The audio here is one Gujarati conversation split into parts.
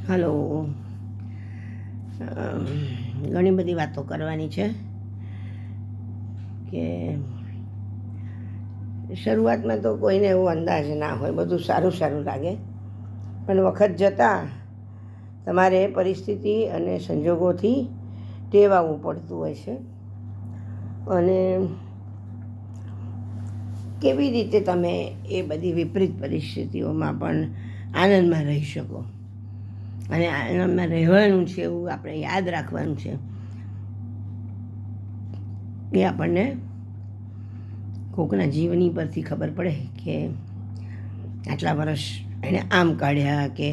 હલો. ઘણી બધી વાતો કરવાની છે કે શરૂઆતમાં તો કોઈને એવો અંદાજ ના હોય, બધું સારું સારું લાગે, પણ વખત જતાં તમારે પરિસ્થિતિ અને સંજોગોથી ટેવાવું પડતું હોય છે. અને કેવી રીતે તમે એ બધી વિપરીત પરિસ્થિતિઓમાં પણ આનંદમાં રહી શકો, અને આનંદમાં રહેવાનું છે એવું આપણે યાદ રાખવાનું છે. એ આપણને કોકના જીવની પરથી ખબર પડે કે આટલા વર્ષ એણે આમ કાઢ્યા, કે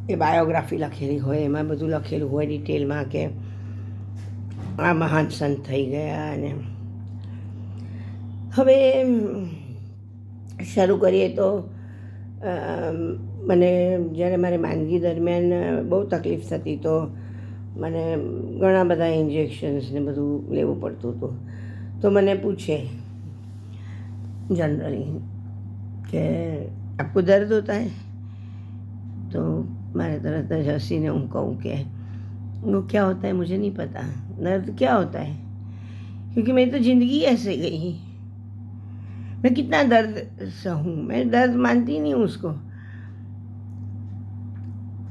એ બાયોગ્રાફી લખેલી હોય, એમાં બધું લખેલું હોય ડિટેલમાં કે આ મહાન સંત થઈ ગયા. અને હવે શરૂ કરીએ તો મને જ્યારે મારે માંદગી દરમિયાન બહુ તકલીફ થતી, તો મને ઘણા બધા ઇન્જેક્શન્સ ને બધું લેવું પડતું હતું. તો મને પૂછે जनरली कि आपको दर्द होता है, तो मारे तरह तरह हंसी ने हूँ कहूँ कि वो क्या होता है मुझे नहीं पता, दर्द क्या होता है, क्योंकि मेरी तो ज़िंदगी ऐसे गई, मैं कितना दर्द सहूँ, मैं दर्द मानती नहीं हूँ उसको,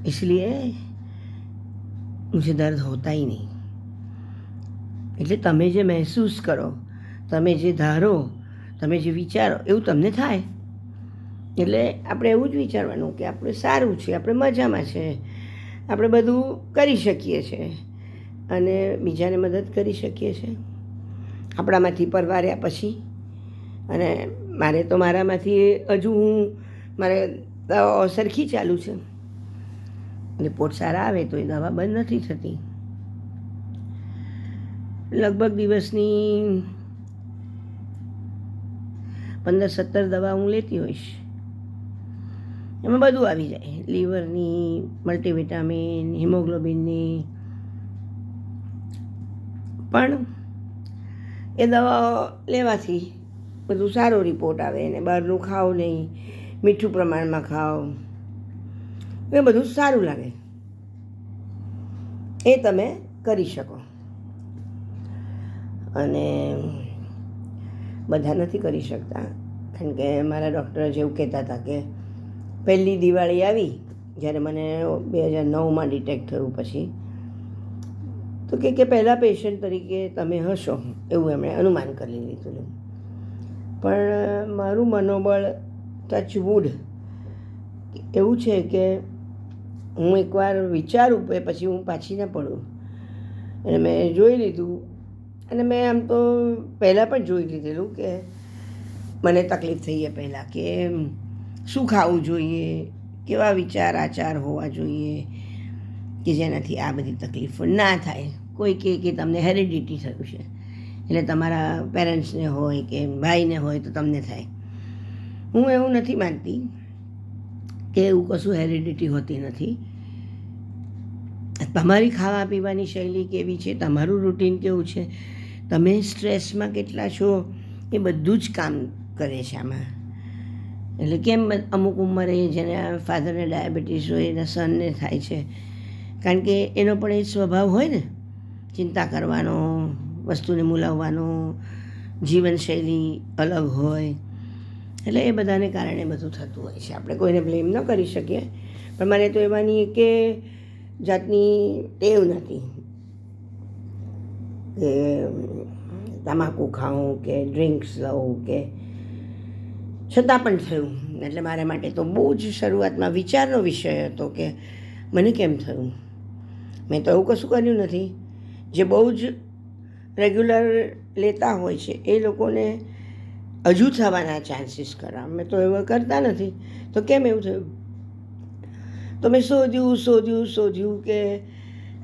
इसलिए मुझे दर्द होता ही नहीं. એટલે તમે જે મહેસૂસ કરો, તમે જે ધારો, તમે જે વિચારો એવું તમને થાય. એટલે આપણે એવું જ વિચારવાનું કે આપણે સારું છે, આપણે મજામાં છે, આપણે બધું કરી શકીએ છીએ અને બીજાને મદદ કરી શકીએ છીએ આપણામાંથી પરવાર્યા પછી. અને મારે તો મારામાંથી હજુ મારે દવાઓ સરખી ચાલુ છે, રિપોર્ટ સારા આવે તો એ દવા બંધ નથી થતી. લગભગ દિવસની 15-17 દવા હું લેતી હોઈશ. એમાં બધું આવી જાય, લીવરની, મલ્ટીવિટામિન, હિમોગ્લોબિનની. પણ એ દવાઓ લેવાથી બધું સારો રિપોર્ટ આવે, અને બહારનું ખાઓ નહીં, મીઠું પ્રમાણમાં ખાઓ, એ બધું સારું લાગે. એ તમે કરી શકો. અને બધા નથી કરી શકતા, કારણ કે મારા ડૉક્ટર જેવું કહેતા હતા કે પહેલી દિવાળી આવી જ્યારે મને 2009માં ડિટેક્ટ થયું પછી, તો કે પહેલાં પેશન્ટ તરીકે તમે હશો એવું એમણે અનુમાન કરી લીધું. પણ મારું મનોબળ ટચ વુડ એવું છે કે હું એકવાર વિચારું પછી હું પાછી ના પડું. અને મેં જોઈ લીધું, અને મેં આમ તો પહેલાં પણ જોઈ લીધેલું કે મને તકલીફ થઈ એ પહેલાં કે શું ખાવું જોઈએ, કેવા વિચાર આચાર હોવા જોઈએ કે જેનાથી આ બધી તકલીફો ના થાય. કોઈ કહે કે તમને હેરિડિટી થયું છે, એટલે તમારા પેરેન્ટ્સને હોય કે ભાઈને હોય તો તમને થાય. હું એવું નથી માનતી કે એવું કશું હેરિડિટી હોતી નથી. તમારી ખાવા પીવાની શૈલી કેવી છે, તમારું રૂટીન કેવું છે, તમે સ્ટ્રેસમાં કેટલા છો, એ બધું જ કામ કરે છે આમાં. એટલે કેમ અમુક ઉંમરે જેના ફાધરને ડાયાબિટીસ હોય એના સનને થાય છે, કારણ કે એનો પણ એ સ્વભાવ હોય ને, ચિંતા કરવાનો, વસ્તુને મૂલાવવાનો, જીવનશૈલી અલગ હોય. એટલે એ બધાને કારણે બધું થતું હોય છે. આપણે કોઈને બ્લેમ ન કરી શકીએ, પણ મને તો એમાંની કે જાતની ટેવ નથી કે તમાકુ ખાઉં કે ડ્રિંક્સ લઉં કે, છતાં પણ થયું. એટલે મારા માટે તો બહુ જ શરૂઆતમાં વિચારનો વિષય હતો કે મને કેમ થયું. મેં તો એવું કશું કર્યું નથી. જે બહુ જ રેગ્યુલર લેતા હોય છે એ લોકોને હજુ થવાના ચાન્સીસ ખરા. મેં તો એવું કરતા નથી, તો કેમ એવું થયું. તો મેં શોધ્યું કે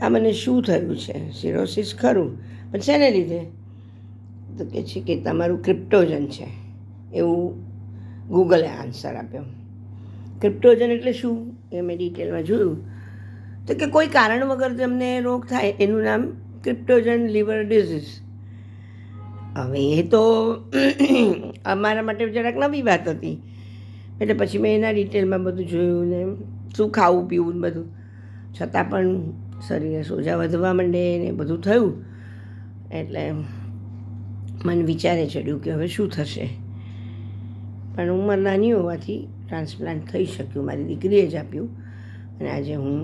આ મને શું થયું છે. સિરોસિસ ખરું, પણ શેને લીધે, તો કે છે કે તમારું ક્રિપ્ટોજન છે, એવું ગૂગલે આન્સર આપ્યો. ક્રિપ્ટોજન એટલે શું એ મેં ડિટેલમાં જોયું, તો કે કોઈ કારણ વગર તમને રોગ થાય એનું નામ ક્રિપ્ટોજન લીવર ડિઝીઝ. હવે એ તો અમારા માટે જરાક નવી વાત હતી, એટલે પછી મેં એના ડિટેલમાં બધું જોયું ને શું ખાવું પીવું ને બધું, છતાં પણ શરીરે સોજા વધવા માંડે ને બધું થયું. એટલે મને વિચારે ચડ્યું કે હવે શું થશે. પણ ઉંમર નાની હોવાથી ટ્રાન્સપ્લાન્ટ થઈ શક્યું, મારી દીકરીએ જ આપ્યું અને આજે હું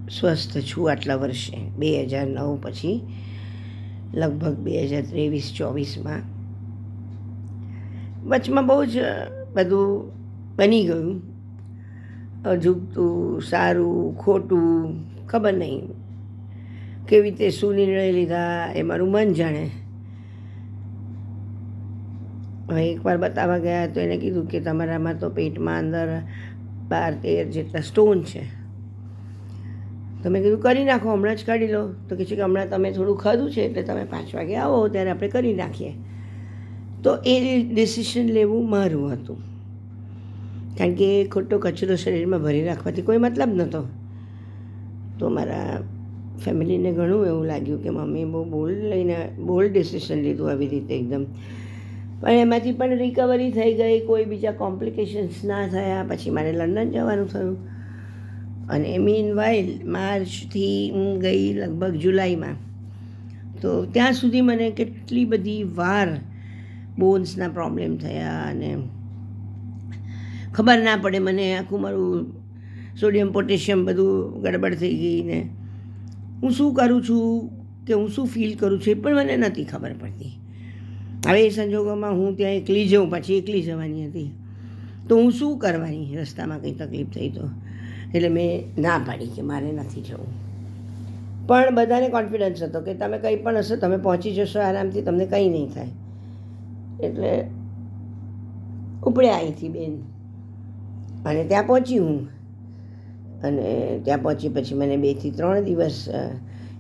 સ્વસ્થ છું આટલા વર્ષે. 2009 પછી લગભગ 2023-24માં વચમાં બહુ જ બધું બની ગયું, અજુગતું, સારું, ખોટું, ખબર નહીં કેવી રીતે શું નિર્ણય લીધા એ મારું મન જાણે. હવે એકવાર બતાવવા ગયા તો એને કીધું કે તમારામાં તો પેટમાં અંદર 12-13 જેટલા સ્ટોન છે. તો મેં કીધું કરી નાખો, હમણાં જ કાઢી લો. તો કહે છે કે હમણાં તમે થોડું ખાધું છે એટલે તમે 5 વાગે આવો ત્યારે આપણે કરી નાખીએ. તો એ ડિસિશન લેવું મારું હતું, કારણ કે ખોટો કચરો શરીરમાં ભરી રાખવાથી કોઈ મતલબ નહોતો. તો મારા ફેમિલીને ઘણું એવું લાગ્યું કે મમ્મીએ બહુ બોલ્ડ ડિસિશન લીધું આવી રીતે એકદમ. પણ એમાંથી પણ રિકવરી થઈ ગઈ, કોઈ બીજા કોમ્પ્લિકેશન્સ ના થયા. પછી મારે લંડન જવાનું થયું અને મીન વાઇલ માર્ચથી હું ગઈ લગભગ જુલાઈમાં. તો ત્યાં સુધી મને કેટલી બધી વાર બોન્સના પ્રોબ્લેમ થયા અને ખબર ના પડે મને, આખું મારું સોડિયમ પોટેશિયમ બધું ગડબડ થઈ ગઈ ને હું શું કરું છું કે હું શું ફીલ કરું છું એ પણ મને નથી ખબર પડતી. હવે એ સંજોગોમાં હું ત્યાં એકલી જાઉં, પાછી એકલી જવાની હતી, તો હું શું કરવાની? રસ્તામાં કંઈ તકલીફ થઈ તો એટલે મેં ના પાડી કે મારે નથી જવું. પણ બધાને કોન્ફિડન્સ હતો કે તમે કંઈ પણ હશો તમે પહોંચી જશો આરામથી, તમને કંઈ નહીં થાય. એટલે ઉપડ્યા અહીંથી બેન અને ત્યાં પહોંચી હું. અને ત્યાં પહોંચી પછી મને 2 થી 3 દિવસ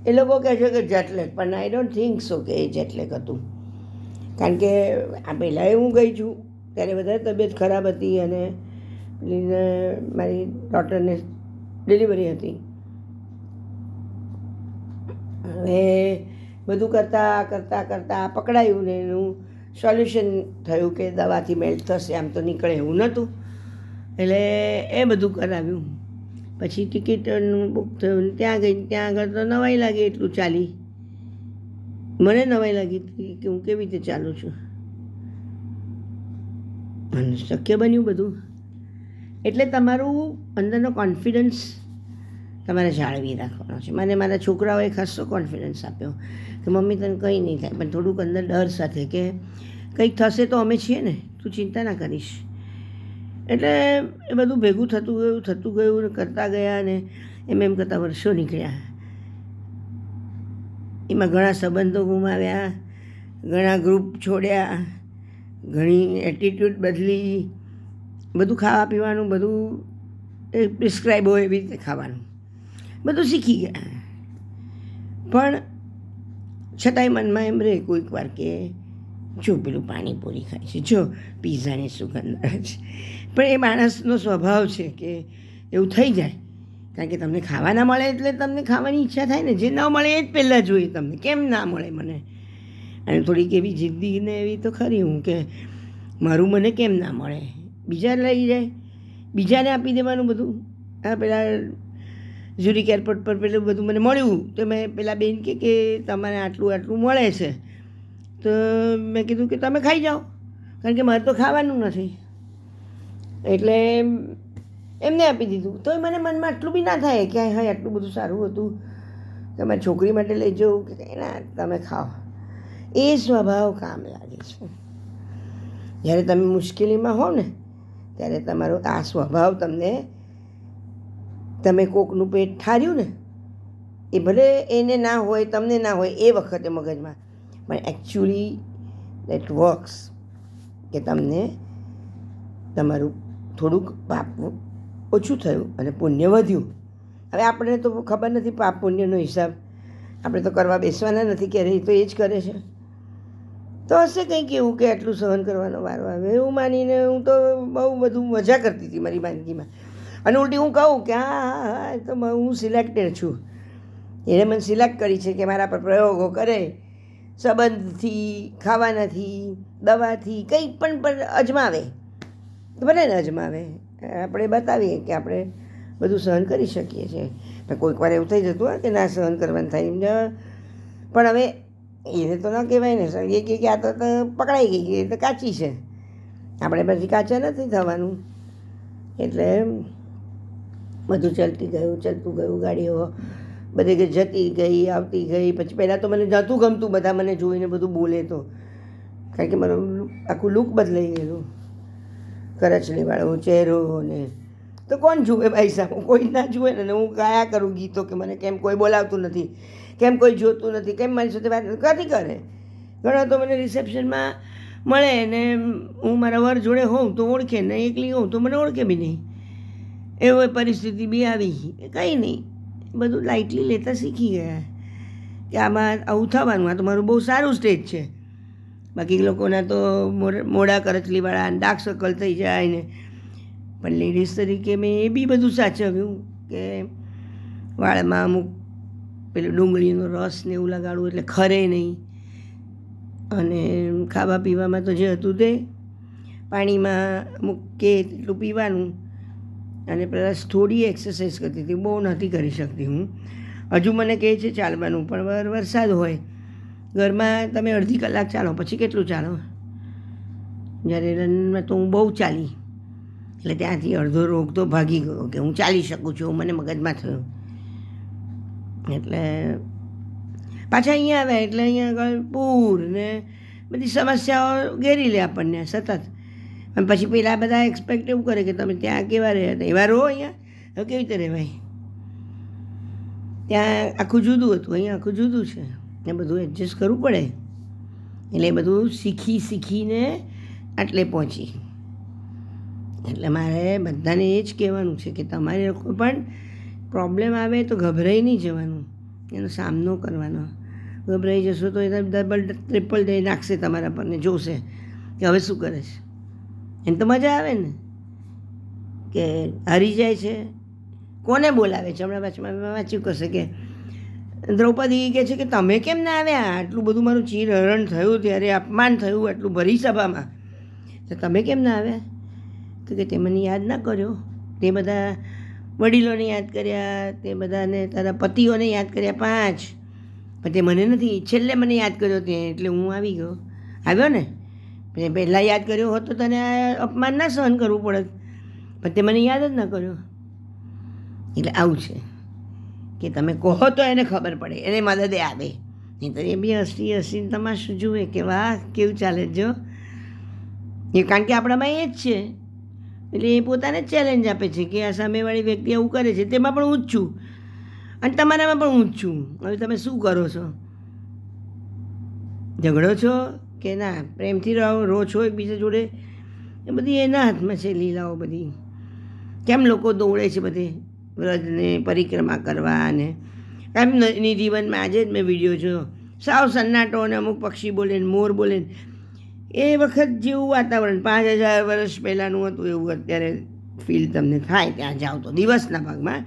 એ લોકો કહે છે કે જેટલેગ, પણ આઈ ડોન્ટ થિંક સો કે એ જેટલેગ હતું. કારણ કે આ પહેલાંય હું ગઈ છું ત્યારે વધારે તબિયત ખરાબ હતી અને મારી ડોટરને ડિલિવરી હતી. હવે બધું કરતાં કરતાં કરતાં પકડાયું ને એનું સોલ્યુશન થયું કે દવાથી મેલ્ટ થશે, આમ તો નીકળે એવું નહોતું. એટલે એ બધું કરાવ્યું. પછી ટિકિટનું બુક થયું, ત્યાં ગઈ, ત્યાં આગળ તો નવાઈ લાગી એટલું ચાલી. મને નવાઈ લાગી હતી કે હું કેવી રીતે ચાલું છું, અને શક્ય બન્યું બધું. એટલે તમારું અંદરનો કોન્ફિડન્સ તમારે જાળવી રાખવાનો છે. મને મારા છોકરાઓએ ખાસો કોન્ફિડન્સ આપ્યો કે મમ્મી તને કંઈ નહીં થાય, પણ થોડુંક અંદર ડર સાથે કે કંઈક થશે તો અમે છીએ ને, તું ચિંતા ના કરીશ. એટલે એ બધું ભેગું થતું ગયું ને કરતા ગયા ને એમ કરતાં વર્ષો નીકળ્યા. એમાં ઘણા સંબંધો ગુમાવ્યા, ઘણા ગ્રુપ છોડ્યા, ઘણી એટીટ્યૂડ બદલી, બધું ખાવા પીવાનું બધું એ પ્રિસ્ક્રાઇબ હોય એવી રીતે ખાવાનું બધું શીખી ગયા. પણ છતાંય મનમાં એમ રહે કોઈક વાર કે જો પેલું પાણીપુરી ખાય છે, જો પીઝાની સુગંધ આવે છે. પણ એ માણસનો સ્વભાવ છે કે એવું થઈ જાય, કારણ કે તમને ખાવા ના મળે એટલે તમને ખાવાની ઈચ્છા થાય ને. જે ન મળે એ જ પહેલાં જોઈએ તમને, કેમ ના મળે મને. અને થોડીક એવી જિદ્દી ને એવી તો ખરી હું કે મારું મને કેમ ના મળે, બીજા લઈ જાય, બીજાને આપી દેવાનું બધું. આ પેલા ઝુરિક એરપોર્ટ પર પેલું બધું મને મળ્યું તો મેં પેલા બેન કે તમારે આટલું મળે છે, તો મેં કીધું કે તમે ખાઈ જાઓ, કારણ કે મારે તો ખાવાનું નથી. એટલે એમને આપી દીધું. તો મને મનમાં આટલું બી ના થાય કે હા આટલું બધું સારું હતું કે મારી છોકરી માટે લઈ જાઉં કે ના તમે ખાઓ. એ સ્વભાવ કામ લાગે છે. જ્યારે તમે મુશ્કેલીમાં હો ને ત્યારે તમારો આ સ્વભાવ તમે કોકનું પેટ ઠાર્યું ને, એ ભલે એને ના હોય તમને ના હોય એ વખતે મગજમાં, પણ એકચ્યુઅલી દેટ વર્ક્સ કે તમને તમારું થોડુંક પાપ ઓછું થયું અને પુણ્ય વધ્યું. હવે આપણે તો ખબર નથી પાપ પુણ્યનો હિસાબ, આપણે તો કરવા બેસવાના નથી ક્યારેય, તો એ જ કરે છે. તો હશે કંઈક એવું કે આટલું સહન કરવાનો વારો આવે એવું માનીને હું તો બહુ બધું મજા કરતી હતી મારી વાનગીમાં. અને ઉલટી હું કહું કે હા તો હું સિલેક્ટેડ છું, એણે મને સિલેક્ટ કરી છે કે મારા પર પ્રયોગો કરે, સંબંધથી, ખાવાનાથી, દવાથી, કંઈ પણ અજમાવે. ભલે ને અજમાવે, આપણે બતાવીએ કે આપણે બધું સહન કરી શકીએ છીએ. પણ કોઈક વાર એવું થઈ જતું હોય કે ના સહન કરવાનું થાય. પણ હવે એને તો ન કહેવાય ને, એ કહે કે આ તો પકડાઈ ગઈ, એ તો કાચી છે. આપણે પછી કાચા નથી થવાનું. એટલે બધું ચાલતું ગયું, ગાડીઓ બધી જતી ગઈ, આવતી ગઈ. પછી પહેલાં તો મને નહોતું ગમતું બધા મને જોઈને બધું બોલે તો, કારણ કે મારું આખું લુક બદલાઈ ગયેલું, કરચલીવાળો ચહેરો ને. તો કોણ જુએ ભાઈ સાહેબ, કોઈ ના જુએ ને. હું ગાયા કરું ગીતો કે મને કેમ કોઈ બોલાવતું નથી, કેમ કોઈ જોતું નથી, કેમ મારી સાથે વાત નથી કરે. ઘણા તો મને રિસેપ્શનમાં મળે ને હું મારા વર જોડે હોઉં તો ઓળખે, ને એકલી હોઉં તો મને ઓળખે બી નહીં. એવી પરિસ્થિતિ બી આવી. કંઈ નહીં, બધું લાઇટલી લેતા શીખી ગયા કે આમાં આવું થવાનું. આ તો મારું બહુ સારું સ્ટેજ છે. બાકી લોકોના તો મોડા કરચલીવાળા ડાર્ક સર્કલ થઈ જાય ને. પણ લેડીઝ તરીકે મેં એ બી બધું સાચવ્યું કે વાળમાં અમુક પેલું ડુંગળીનો રસ ને એવું લગાડવું એટલે ખરે નહીં. અને ખાવા પીવામાં તો જે હતું તે પાણીમાં અમુક કે એટલું પીવાનું. અને પ્લસ થોડી એક્સરસાઇઝ કરતી હતી, બહુ નથી કરી શકતી હું. હજુ મને કહે છે ચાલવાનું, પણ વરસાદ હોય ઘરમાં તમે અડધી કલાક ચાલો, પછી કેટલું ચાલો. જ્યારે રનમાં તો હું બહુ ચાલી, એટલે ત્યાંથી અડધો રોગ તો ભાગી ગયો કે હું ચાલી શકું છું, મને મગજમાં થયું. એટલે પાછા અહીંયા આવ્યા એટલે અહીંયા આગળ પૂર ને બધી સમસ્યાઓ ઘેરી લે આપણને સતત. અને પછી પેલા બધા એક્સપેક્ટ એવું કરે કે તમે ત્યાં કેવા રહ્યા હતા એવા રહો અહીંયા. હવે કેવી રીતે રહેવાય? ત્યાં આખું જુદું હતું, અહીંયા આખું જુદું છે. એ બધું એડજસ્ટ કરવું પડે. એટલે એ બધું શીખીને આટલે પહોંચી. એટલે મારે બધાને એ જ કહેવાનું છે કે તમારે કોઈ પણ પ્રોબ્લેમ આવે તો ગભરાઈ નહીં જવાનું, એનો સામનો કરવાનો. ગભરાઈ જશો તો એ ડબલ ટ્રિપલ ડે નાખશે તમારા પર ને જોશે કે હવે શું કરે છે. એને તો મજા આવે ને કે હારી જાય છે, કોને બોલાવે છે. હમણાં પાછું વાંચ્યું કશે કે દ્રૌપદી કહે છે કે તમે કેમ ના આવ્યા? આટલું બધું મારું ચીરહરણ થયું, ત્યારે અપમાન થયું આટલું ભરી સભામાં, તો તમે કેમ ના આવ્યા? કે તે મને યાદ ના કર્યો, તે બધા વડીલોને યાદ કર્યા, તે બધાને તારા પતિઓને યાદ કર્યા 5, પણ તે મને નથી. છેલ્લે મને યાદ કર્યો તે, એટલે હું આવી ગયો. આવ્યો ને, પહેલાં યાદ કર્યો હોત તો તને અપમાન ના સહન કરવું પડત, પણ તે મને યાદ જ ના કર્યો. એટલે આવું છે કે તમે કહો તો એને ખબર પડે, એને મદદે આવે. નહીં તો એ બી હસી તમાશું જુએ કે વાહ કેવું ચાલે જો. એ કારણ કે આપણામાં એ જ છે. એટલે એ પોતાને જ ચેલેન્જ આપે છે કે આ સામેવાળી વ્યક્તિ આવું કરે છે, તેમાં પણ હું જ છું અને તમારામાં પણ હું જ છું. હવે તમે શું કરો છો? ઝઘડો છો કે ના પ્રેમથી રહો છો એકબીજા જોડે? એ બધી એના હાથમાં છે લીલાઓ બધી. કેમ લોકો દોડે છે બધે વ્રજને પરિક્રમા કરવા. અને એમ એની જીવનમાં આજે જ મેં વિડીયો જોયો, સાવ સન્નાટો અને અમુક પક્ષી બોલે ને મોર બોલે ને. એ વખત જેવું વાતાવરણ 5000 વર્ષ પહેલાંનું હતું એવું અત્યારે ફીલ તમને થાય ત્યાં જાઓ તો. દિવસના ભાગમાં,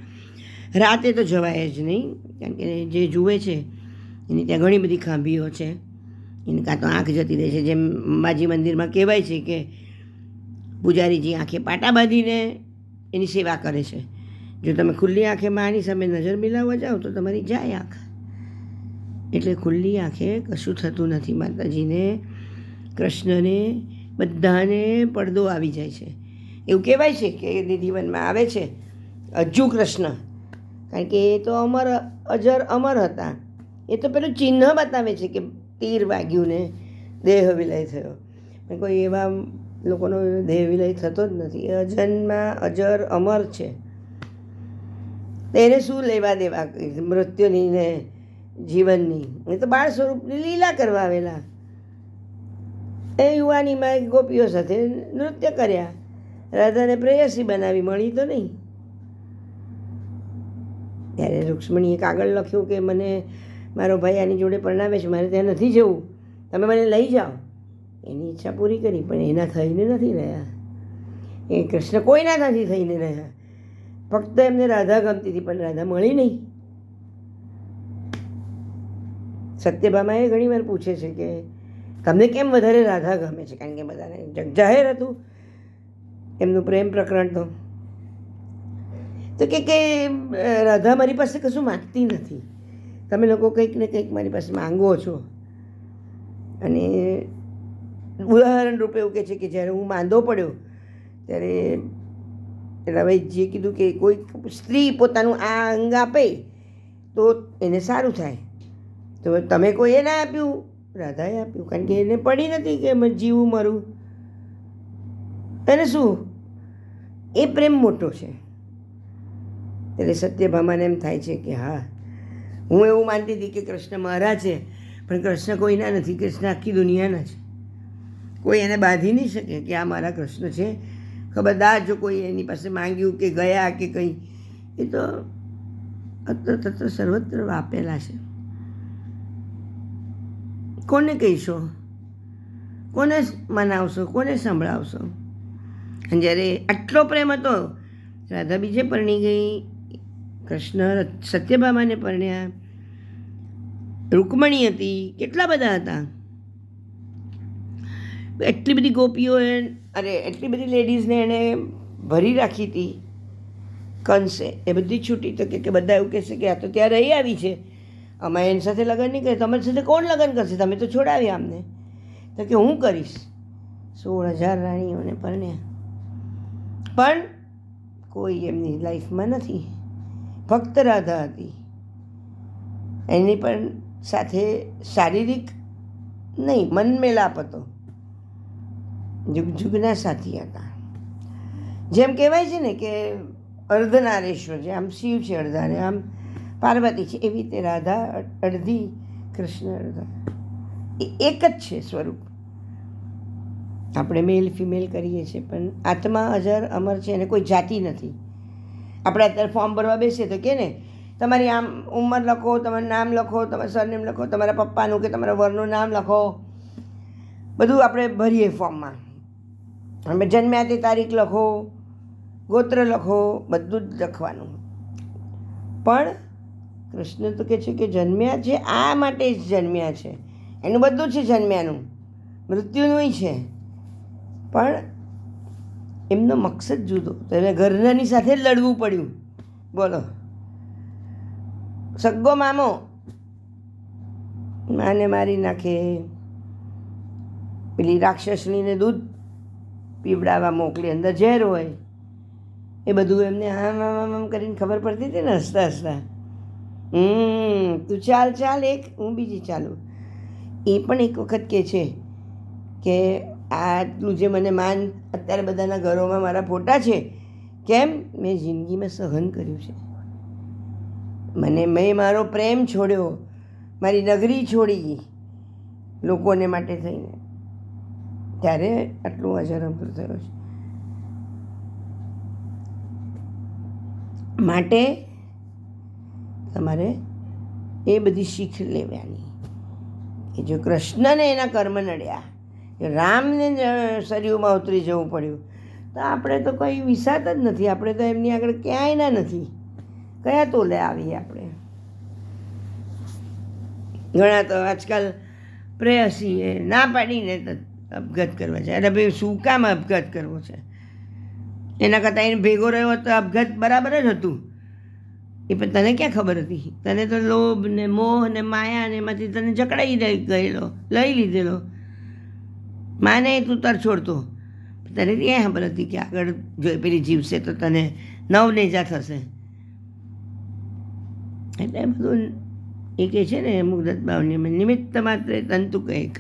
રાતે તો જવાય જ નહીં, કારણ કે જે જુએ છે એની ત્યાં ઘણી બધી ખાંભીઓ છે. એને કાં તો આંખ જતી રહે છે, જેમ અંબાજી મંદિરમાં કહેવાય છે કે પૂજારીજી આંખે પાટા બાંધીને એની સેવા કરે છે. જો તમે ખુલ્લી આંખે માની સામે નજર મિલાવવા જાઓ તો તમારી જાય આંખ. એટલે ખુલ્લી આંખે કશું થતું નથી. માતાજીને, કૃષ્ણને, બધાને પડદો આવી જાય છે. એવું કહેવાય છે કે એની જીવનમાં આવે છે અજ્જુ કૃષ્ણ, કારણ કે એ તો અજર અમર હતા. એ તો પેલું ચિહ્ન બતાવે છે કે તીર વાગ્યું ને દેહ વિલય થયો, પણ કોઈ એવા લોકોનો દેહ વિલય થતો જ નથી. એ અજન્મા અજર અમર છે. એને શું લેવા દેવા મૃત્યુની ને જીવનની? એ તો બાળ સ્વરૂપની લીલા કરવા આવેલા. એ યુવાનીમાં ગોપીઓ સાથે નૃત્ય કર્યા, રાધાને પ્રેયસી બનાવી, મળી તો નહીં. ત્યારે રૂક્ષ્મણીએ કાગળ લખ્યું કે મને મારો ભાઈ આની જોડે પરણાવે છે, મારે ત્યાં નથી જવું, તમે મને લઈ જાઓ. એની ઈચ્છા પૂરી કરી, પણ એના થઈને નથી રહ્યા. એ કૃષ્ણ કોઈના નથી થઈને રહ્યા. ફક્ત એમને રાધા ગમતી હતી, પણ રાધા મળી નહીં. સત્યભામાએ ઘણી વાર પૂછે છે કે તમને કેમ વધારે રાધા ગમે છે? કારણ કે બધાને જગજાહેર હતું એમનું પ્રેમ પ્રકરણ. તો તો કે રાધા મારી પાસે કશું માગતી નથી, તમે લોકો કંઈક ને કંઈક મારી પાસે માંગો છો. અને ઉદાહરણ રૂપે એવું કહે છે કે જ્યારે હું માંદો પડ્યો ત્યારે રવૈજીએ કીધું કે કોઈ સ્ત્રી પોતાનું આ અંગ આપે તો એને સારું થાય. તો તમે કોઈએ ના આપ્યું, રાધાએ આપ્યું, કારણ કે એને પડી નથી કે જીવું મરું. એને શું, એ પ્રેમ મોટો છે. એટલે સત્યભામાને એમ થાય છે કે હા, હું એવું માનતી હતી કે કૃષ્ણ મારા છે, પણ કૃષ્ણ કોઈના નથી, કૃષ્ણ આખી દુનિયાના છે. કોઈ એને બાંધી નહીં શકે કે આ મારા કૃષ્ણ છે. ખબરદાર જો કોઈ એની પાસે માંગ્યું કે ગયા કે કંઈ, એ તો અત્ર તત્ર સર્વત્ર વાપેલા છે. કોને કહીશો, કોને મનાવશો, કોને સંભળાવશો? અને જ્યારે આટલો પ્રેમ હતો, રાધા બીજે પરણી ગઈ, કૃષ્ણ સત્યભામાને પરણ્યા, રૂકમણી હતી, કેટલા બધા હતા. એટલી બધી ગોપીઓ એટલી બધી લેડીઝને એણે ભરી રાખી હતી કંસે, એ બધી છૂટી. તો કે બધા એવું કહેશે કે આ તો ત્યાં રહી આવી છે, અમે એની સાથે લગ્ન નહીં કરે, તમારી સાથે કોણ લગ્ન કરશે, તમે તો છોડાવ્યા અમને. તો કે હું કરીશ. 16,000 રાણીઓને પરણ્યા, પણ કોઈ એમની લાઈફમાં નથી, ફક્ત રાધા હતી. એની પણ સાથે શારીરિક નહીં, મનમેલાપ હતો, જુગ જુગના સાથી હતા. જેમ કહેવાય છે ને કે અર્ધનારેશ્વર છે, આમ શિવ છે અડધા ને આમ પાર્વતી છે, એવી રીતે રાધા અડધી, કૃષ્ણ અડધા, એ એક જ છે સ્વરૂપ. આપણે મેલ ફિમેલ કરીએ છીએ, પણ આત્મા અજર અમર છે, એને કોઈ જાતિ નથી. આપણે અત્યારે ફોર્મ ભરવા બેસીએ તો કે ને તમારી આમ ઉંમર લખો, તમારું નામ લખો, તમારું સરનેમ લખો, તમારા પપ્પાનું કે તમારા વરનું નામ લખો, બધું આપણે ભરીએ ફોર્મમાં. અમે જન્મ્યા તે તારીખ લખો, ગોત્ર લખો, બધું જ લખવાનું. પણ કૃષ્ણ તો કહે છે કે જન્મ્યા છે આ માટે જ જન્મ્યા છે, એનું બધું છે જન્મ્યાનું, મૃત્યુનું છે, પણ એમનો મકસદ જુદો. તો એને ઘરનાની સાથે જ લડવું પડ્યું. બોલો, સગ્ગો મામો માને મારી નાખે, પેલી રાક્ષસણીને દૂધ પીવડાવવા મોકલી, અંદર ઝેર હોય, એ બધું એમને આમ આમ આમ કરીને ખબર પડતી હતી ને, હસતા હસતા, તું ચાલ ચાલ એક, હું બીજી ચાલું. એ પણ એક વખત કહે છે કે આટલું જે મને માન અત્યારે બધાના ઘરોમાં મારા ફોટા છે, કેમ? મેં જિંદગીમાં સહન કર્યું છે. મેં મારો પ્રેમ છોડ્યો, મારી નગરી છોડી લોકોને માટે થઈને, ત્યારે આટલું અજરંભર થયો છે. માટે તમારે એ બધી શીખ લેવાની કે જો કૃષ્ણને એના કર્મ નડ્યા, રામને સરયુમાં ઉતરી જવું પડ્યું, તો આપણે તો કોઈ વિસાત જ નથી. આપણે તો એમની આગળ ક્યાંય ના નથી, કયા તોલે આવીએ આપણે. ઘણા તો આજકાલ પ્રેયસીએ ના પાડીને તો અપઘાત કરવા છે. અરે ભાઈ, શું કામ અપઘાત કરવો છે? એના કરતાં એને ભેગો રહ્યો તો અપઘાત બરાબર જ હતું. એ પણ તને ક્યાં ખબર હતી? તને તો લોભ ને મોહ ને માયા ને એમાંથી તને જકડાઈ ગયેલો, લઈ લીધેલો. માને તું તર છોડતો, તને ક્યાં ખબર હતી કે આગળ જો પેલી જીવશે તો તને નવનેજા થશે? એટલે બધું એ કહે છે ને મુગ્ધત ભાવની નિમિત્ત માત્ર તંતુ કંઈક.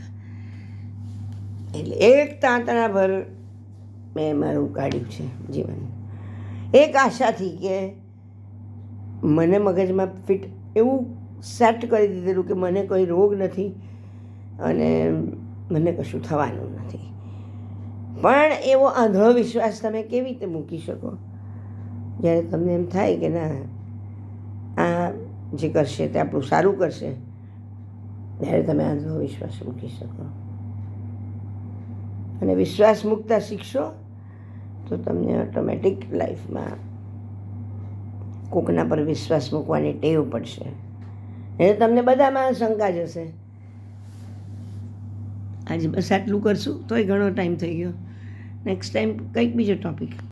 એટલે એક તાંતણા ભર મેં મારું કાઢ્યું છે જીવન, એક આશાથી કે મને મગજમાં ફિટ એવું સેટ કરી દીધેલું કે મને કોઈ રોગ નથી અને મને કશું થવાનું નથી. પણ એવો આંધળો વિશ્વાસ તમે કેવી રીતે મૂકી શકો જ્યારે તમને એમ થાય કે ના, આ જે કરશે તે આપણું સારું કરશે, ત્યારે તમે આંધળો વિશ્વાસ મૂકી શકો. અને વિશ્વાસ મૂકતા શીખશો તો તમને ઓટોમેટિક લાઈફમાં કોકના પર વિશ્વાસ મૂકવાની ટેવ પડશે. એટલે તમને બધામાં શંકા જશે. આજે બસ આટલું કરશું તોય ઘણો ટાઈમ થઈ ગયો. નેક્સ્ટ ટાઈમ કંઈક બીજો ટૉપિક.